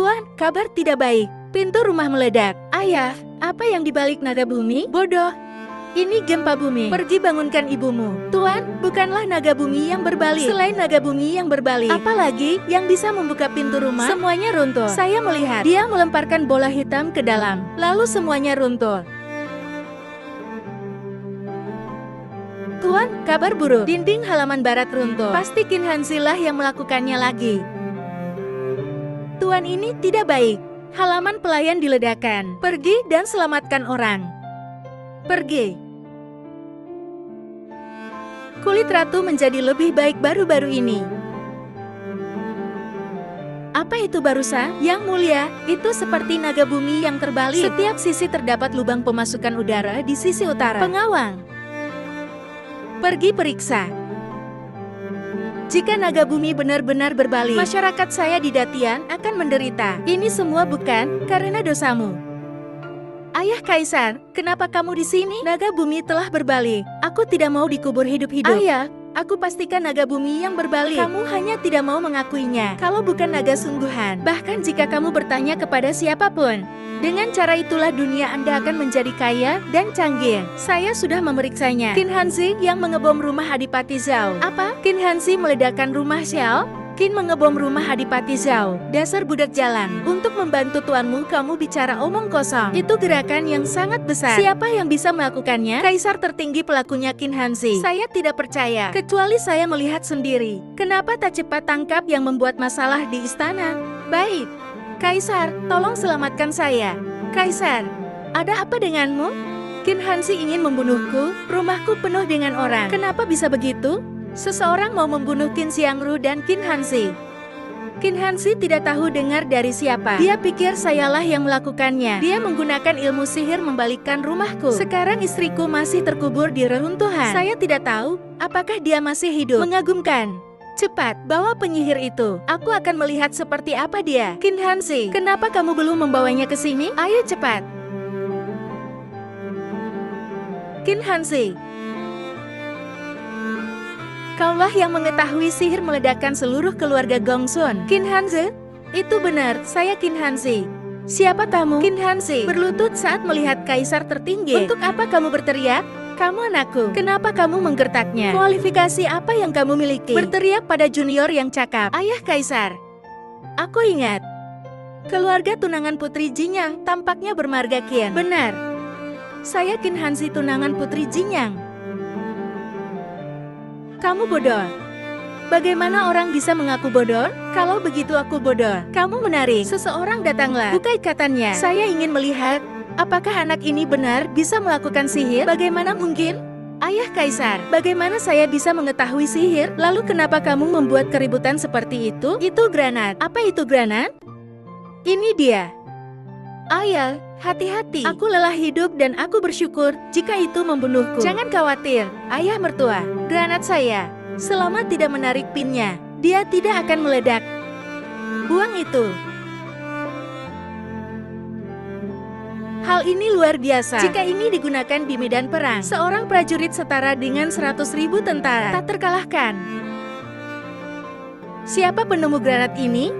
Tuan, kabar tidak baik. Pintu rumah meledak. Ayah, apa yang dibalik naga bumi? Bodoh. Ini gempa bumi. Pergi bangunkan ibumu. Tuan, bukanlah naga bumi yang berbalik. Selain naga bumi yang berbalik, apalagi yang bisa membuka pintu rumah? Semuanya runtuh. Saya melihat dia melemparkan bola hitam ke dalam. Lalu semuanya runtuh. Tuan, kabar buruk. Dinding halaman barat runtuh. Pasti Qin Hanzi lah yang melakukannya lagi. Tuan, ini tidak baik. Halaman pelayan diledakkan. Pergi dan selamatkan orang. Pergi. Kulit ratu menjadi lebih baik baru-baru ini. Apa itu barusan? Yang mulia, itu seperti naga bumi yang terbalik. Setiap sisi terdapat lubang pemasukan udara di sisi utara. Pengawang. Pergi periksa. Jika naga bumi benar-benar berbalik, masyarakat saya di Datian akan menderita. Ini semua bukan karena dosamu. Ayah Kaisar, kenapa kamu di sini? Naga bumi telah berbalik. Aku tidak mau dikubur hidup-hidup. Ayah, aku pastikan naga bumi yang berbalik. Kamu hanya tidak mau mengakuinya. Kalau bukan naga sungguhan. Bahkan jika kamu bertanya kepada siapapun, dengan cara itulah dunia Anda akan menjadi kaya dan canggih. Saya sudah memeriksanya. Qin Hanzi yang mengebom rumah Adipati Zhao. Apa? Qin Hanzi meledakkan rumah Xiao? Qin mengebom rumah Adipati Zhao. Dasar budak jalan. Untuk membantu tuanmu, kamu bicara omong kosong. Itu gerakan yang sangat besar. Siapa yang bisa melakukannya? Kaisar tertinggi pelakunya Qin Hanzi. Saya tidak percaya. Kecuali saya melihat sendiri. Kenapa tak cepat tangkap yang membuat masalah di istana? Baik. Kaisar, tolong selamatkan saya. Kaisar, ada apa denganmu? Qin Hanzi ingin membunuhku. Rumahku penuh dengan orang. Kenapa bisa begitu? Seseorang mau membunuh Qin Xiangru dan Qin Hanzi. Qin Hanzi tidak tahu dengar dari siapa. Dia pikir sayalah yang melakukannya. Dia menggunakan ilmu sihir membalikkan rumahku. Sekarang istriku masih terkubur di reruntuhan. Saya tidak tahu apakah dia masih hidup. Mengagumkan. Cepat, bawa penyihir itu. Aku akan melihat seperti apa dia. Qin Hanzi, kenapa kamu belum membawanya ke sini? Ayo cepat. Qin Hanzi, kaulah yang mengetahui sihir meledakkan seluruh keluarga Gongsun. Qin Hanzi, itu benar, saya Qin Hanzi. Siapa tamu? Qin Hanzi berlutut saat melihat kaisar tertinggi. Untuk apa kamu berteriak? Kamu anakku, kenapa kamu menggertaknya? Kualifikasi apa yang kamu miliki? Berteriak pada junior yang cakap. Ayah Kaisar, aku ingat. Keluarga tunangan Putri Jinyang tampaknya bermarga kian. Benar. Saya Qin Hanzi tunangan Putri Jinyang. Kamu bodoh. Bagaimana orang bisa mengaku bodoh? Kalau begitu aku bodoh. Kamu menarik. Seseorang datanglah. Buka ikatannya. Saya ingin melihat. Apakah anak ini benar bisa melakukan sihir? Bagaimana mungkin? Ayah Kaisar, bagaimana saya bisa mengetahui sihir? Lalu kenapa kamu membuat keributan seperti itu? Itu granat. Apa itu granat? Ini dia. Ayah, hati-hati. Aku lelah hidup dan aku bersyukur jika itu membunuhku. Jangan khawatir, ayah mertua. Granat saya, selama tidak menarik pinnya, dia tidak akan meledak. Buang itu. Hal ini luar biasa. Jika ini digunakan di medan perang, seorang prajurit setara dengan 100.000 tentara. Tak terkalahkan. Siapa penemu granat ini?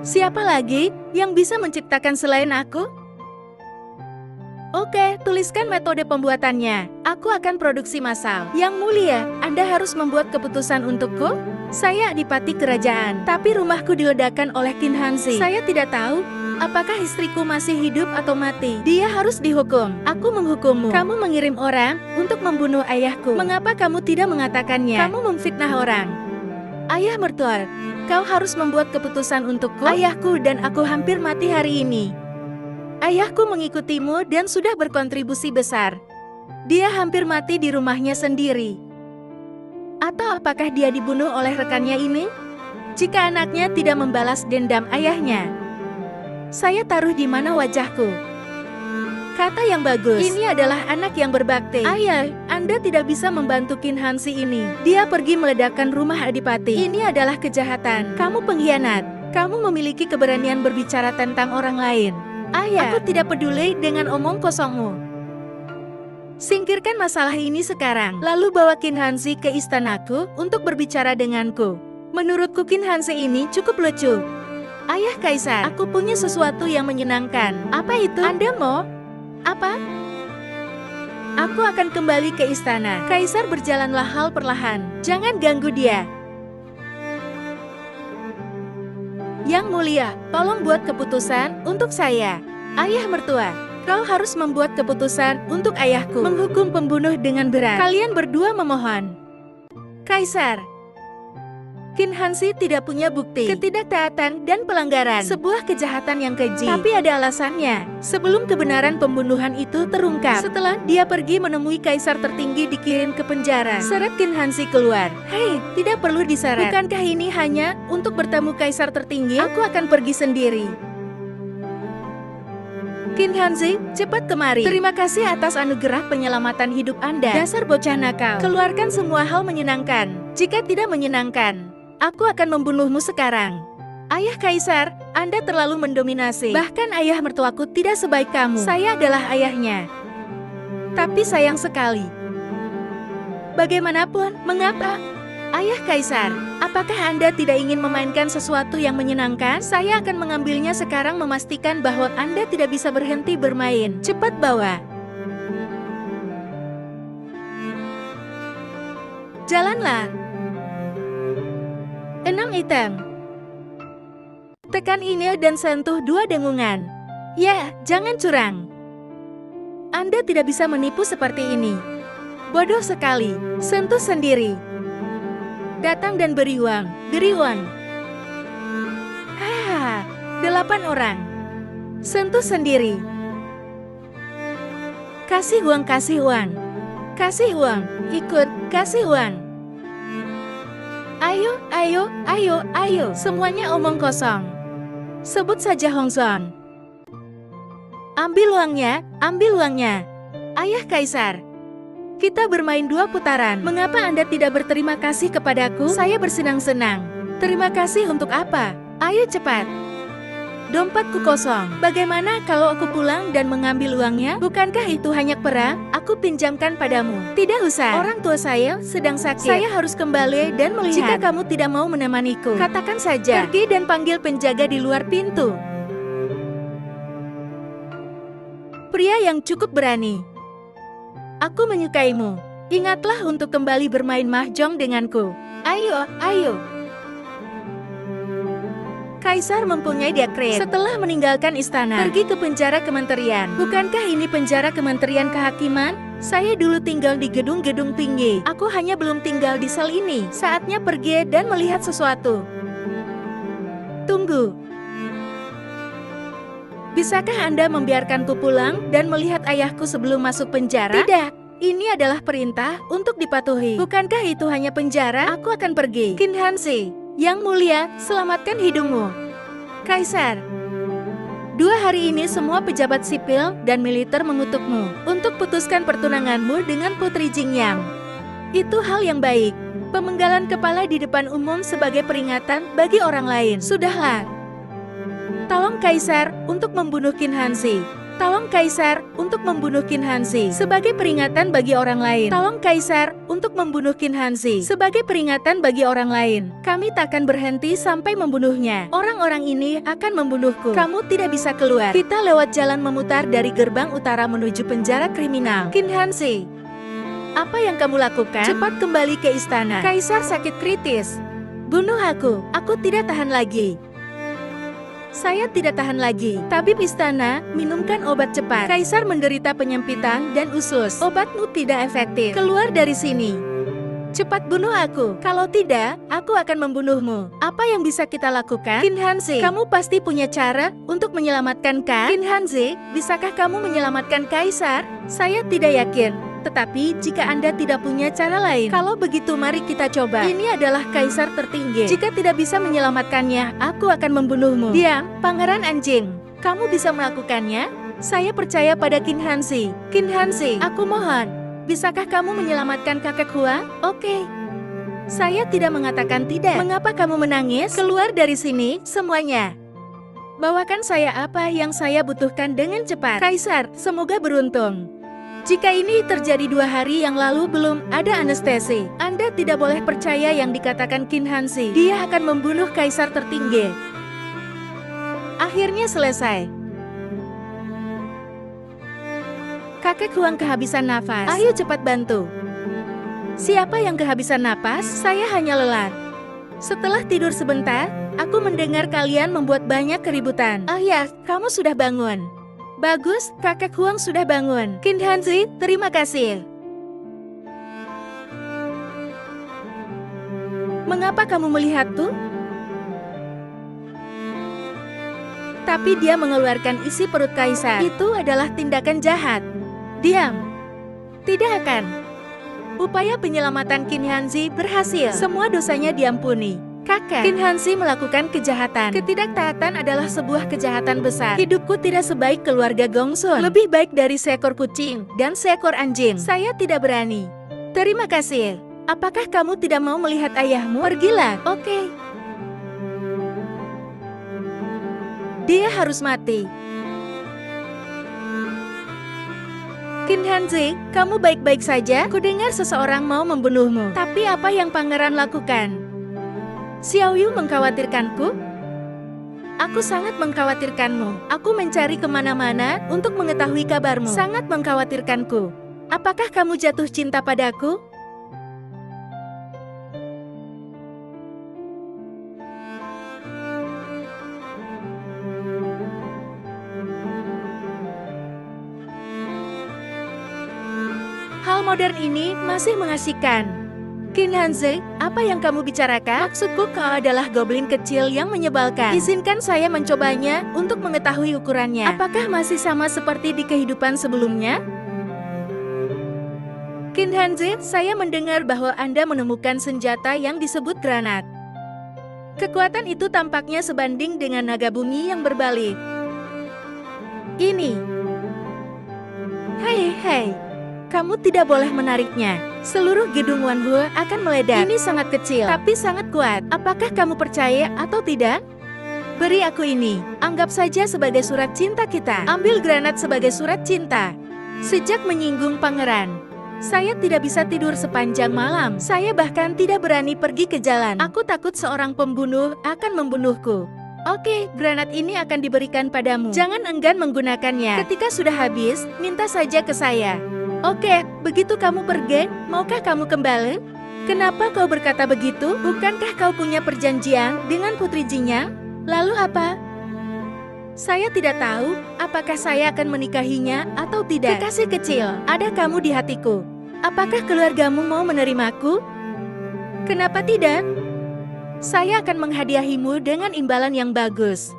Siapa lagi yang bisa menciptakan selain aku? Oke, tuliskan metode pembuatannya. Aku akan produksi massal. Yang mulia, Anda harus membuat keputusan untukku? Saya adipati kerajaan, tapi rumahku diledakkan oleh Qin Hanzi. Saya tidak tahu apakah istriku masih hidup atau mati. Dia harus dihukum. Aku menghukummu. Kamu mengirim orang untuk membunuh ayahku. Mengapa kamu tidak mengatakannya? Kamu memfitnah orang. Ayah mertua, kau harus membuat keputusan untukku. Ayahku dan aku hampir mati hari ini. Ayahku mengikutimu dan sudah berkontribusi besar. Dia hampir mati di rumahnya sendiri. Atau apakah dia dibunuh oleh rekannya ini? Jika anaknya tidak membalas dendam ayahnya, saya taruh di mana wajahku? Kata yang bagus. Ini adalah anak yang berbakti. Ayah, Anda tidak bisa membantu Qin Hanzi ini. Dia pergi meledakkan rumah Adipati. Ini adalah kejahatan. Kamu pengkhianat. Kamu memiliki keberanian berbicara tentang orang lain. Ayah, aku tidak peduli dengan omong kosongmu. Singkirkan masalah ini sekarang. Lalu bawa Qin Hanzi ke istanaku untuk berbicara denganku. Menurutku Qin Hanzi ini cukup lucu. Ayah Kaisar, aku punya sesuatu yang menyenangkan. Apa itu? Anda mau? Apa? Aku akan kembali ke istana. Kaisar berjalanlah hal perlahan. Jangan ganggu dia. Yang mulia, tolong buat keputusan untuk saya. Ayah mertua, kau harus membuat keputusan untuk ayahku. Menghukum pembunuh dengan berat. Kalian berdua memohon. Kaisar, Qin Hanzi tidak punya bukti ketidaktaatan dan pelanggaran, sebuah kejahatan yang keji. Tapi ada alasannya. Sebelum kebenaran pembunuhan itu terungkap, setelah dia pergi menemui kaisar tertinggi dikirim ke penjara, seret Qin Hanzi keluar. Hei, tidak perlu diseret. Bukankah ini hanya untuk bertemu kaisar tertinggi? Aku akan pergi sendiri. Qin Hanzi, cepat kemari. Terima kasih atas anugerah penyelamatan hidup Anda. Dasar bocah nakal. Keluarkan semua hal menyenangkan. Jika tidak menyenangkan, aku akan membunuhmu sekarang. Ayah Kaisar, Anda terlalu mendominasi. Bahkan ayah mertuaku tidak sebaik kamu. Saya adalah ayahnya. Tapi sayang sekali. Bagaimanapun, mengapa? Ayah Kaisar, apakah Anda tidak ingin memainkan sesuatu yang menyenangkan? Saya akan mengambilnya sekarang, memastikan bahwa Anda tidak bisa berhenti bermain. Cepat bawa. Jalanlah. 6 item. Tekan ini dan sentuh 2 dengungan. Ya, jangan curang. Anda tidak bisa menipu seperti ini. Bodoh sekali. Sentuh sendiri. Datang dan beri uang. Beri uang. 8 orang. Sentuh sendiri. Kasih uang, kasih uang. Kasih uang. Ikut, kasih uang. Ayo, ayo, ayo, ayo. Semuanya omong kosong. Sebut saja Hongzon. Ambil uangnya, ambil uangnya. Ayah Kaisar, kita bermain 2 putaran. Mengapa Anda tidak berterima kasih kepadaku? Saya bersenang-senang. Terima kasih untuk apa? Ayo cepat. Dompetku kosong. Bagaimana kalau aku pulang dan mengambil uangnya? Bukankah itu hanya pera? Aku pinjamkan padamu. Tidak usah. Orang tua saya sedang sakit. Saya harus kembali dan melihat. Jika kamu tidak mau menemaniku, katakan saja. Pergi dan panggil penjaga di luar pintu. Pria yang cukup berani. Aku menyukaimu. Ingatlah untuk kembali bermain mahjong denganku. Ayo, ayo. Kaisar mempunyai dekret setelah meninggalkan istana, pergi ke penjara kementerian. Bukankah ini penjara kementerian kehakiman? Saya dulu tinggal di gedung-gedung tinggi. Aku hanya belum tinggal di sel ini. Saatnya pergi dan melihat sesuatu. Tunggu. Bisakah Anda membiarkanku pulang dan melihat ayahku sebelum masuk penjara? Tidak. Ini adalah perintah untuk dipatuhi. Bukankah itu hanya penjara? Aku akan pergi. Qin Hanzi, yang mulia, selamatkan hidungmu. Kaisar, 2 hari ini semua pejabat sipil dan militer mengutukmu untuk putuskan pertunanganmu dengan Putri Jingyang. Itu hal yang baik. Pemenggalan kepala di depan umum sebagai peringatan bagi orang lain. Sudahlah. Tolong Kaisar untuk membunuh Qin Hanzi. Tolong Kaisar untuk membunuh Qin Hanzi sebagai peringatan bagi orang lain. Tolong Kaisar untuk membunuh Qin Hanzi sebagai peringatan bagi orang lain. Kami tak akan berhenti sampai membunuhnya. Orang-orang ini akan membunuhku. Kamu tidak bisa keluar. Kita lewat jalan memutar dari gerbang utara menuju penjara kriminal. Qin Hanzi, apa yang kamu lakukan? Cepat kembali ke istana. Kaisar sakit kritis. Bunuh aku. Aku tidak tahan lagi. Saya tidak tahan lagi. Tabib istana, minumkan obat cepat. Kaisar menderita penyempitan dan usus. Obatmu tidak efektif. Keluar dari sini. Cepat bunuh aku. Kalau tidak, aku akan membunuhmu. Apa yang bisa kita lakukan? Qin Hanzi, kamu pasti punya cara untuk menyelamatkan Qin Hanzi. Bisakah kamu menyelamatkan Kaisar? Saya tidak yakin. Tetapi jika Anda tidak punya cara lain, kalau begitu mari kita coba. Ini adalah kaisar tertinggi. Jika tidak bisa menyelamatkannya, aku akan membunuhmu. Diam, pangeran anjing. Kamu bisa melakukannya? Saya percaya pada Qin Hanzi. Qin Hanzi, aku mohon. Bisakah kamu menyelamatkan kakek Hua? Oke. Saya tidak mengatakan tidak. Mengapa kamu menangis? Keluar dari sini, semuanya. Bawakan saya apa yang saya butuhkan dengan cepat. Kaisar, semoga beruntung. Jika ini terjadi 2 hari yang lalu belum ada anestesi, Anda tidak boleh percaya yang dikatakan Qin Hanzi. Dia akan membunuh kaisar tertinggi. Akhirnya selesai. Kakek Huang kehabisan nafas. Ayo cepat bantu. Siapa yang kehabisan napas? Saya hanya lelah. Setelah tidur sebentar, aku mendengar kalian membuat banyak keributan. Oh ya, kamu sudah bangun. Bagus, kakek Huang sudah bangun. Qin Hanzi, terima kasih. Mengapa kamu melihatku? Tapi dia mengeluarkan isi perut kaisar. Itu adalah tindakan jahat. Diam. Tidak akan. Upaya penyelamatan Qin Hanzi berhasil. Semua dosanya diampuni. Kakek, Qin Hanzi melakukan kejahatan. Ketidaktaatan adalah sebuah kejahatan besar. Hidupku tidak sebaik keluarga Gongsun. Lebih baik dari seekor kucing dan seekor anjing. Saya tidak berani. Terima kasih. Apakah kamu tidak mau melihat ayahmu? Pergilah. Oke. Dia harus mati. Qin Hanzi, kamu baik-baik saja? Kudengar seseorang mau membunuhmu. Tapi apa yang pangeran lakukan? Xiao Yu mengkhawatirkanku? Aku sangat mengkhawatirkanmu. Aku mencari kemana-mana untuk mengetahui kabarmu. Sangat mengkhawatirkanku. Apakah kamu jatuh cinta padaku? Hal modern ini masih mengasihkan. Qin Hanzi, apa yang kamu bicarakan? Maksudku kau adalah goblin kecil yang menyebalkan. Izinkan saya mencobanya untuk mengetahui ukurannya. Apakah masih sama seperti di kehidupan sebelumnya? Qin Hanzi, saya mendengar bahwa Anda menemukan senjata yang disebut granat. Kekuatan itu tampaknya sebanding dengan naga bumi yang berbalik. Ini. Hei. Kamu tidak boleh menariknya. Seluruh gedung Wanhu akan meledak. Ini sangat kecil, tapi sangat kuat. Apakah kamu percaya atau tidak? Beri aku ini. Anggap saja sebagai surat cinta kita. Ambil granat sebagai surat cinta. Sejak menyinggung pangeran, saya tidak bisa tidur sepanjang malam. Saya bahkan tidak berani pergi ke jalan. Aku takut seorang pembunuh akan membunuhku. Oke, granat ini akan diberikan padamu. Jangan enggan menggunakannya. Ketika sudah habis, minta saja ke saya. Oke, begitu kamu pergi, maukah kamu kembali? Kenapa kau berkata begitu? Bukankah kau punya perjanjian dengan Putri Jinyang? Lalu apa? Saya tidak tahu apakah saya akan menikahinya atau tidak. Kekasih kecil, ada kamu di hatiku. Apakah keluargamu mau menerimaku? Kenapa tidak? Saya akan menghadiahimu dengan imbalan yang bagus.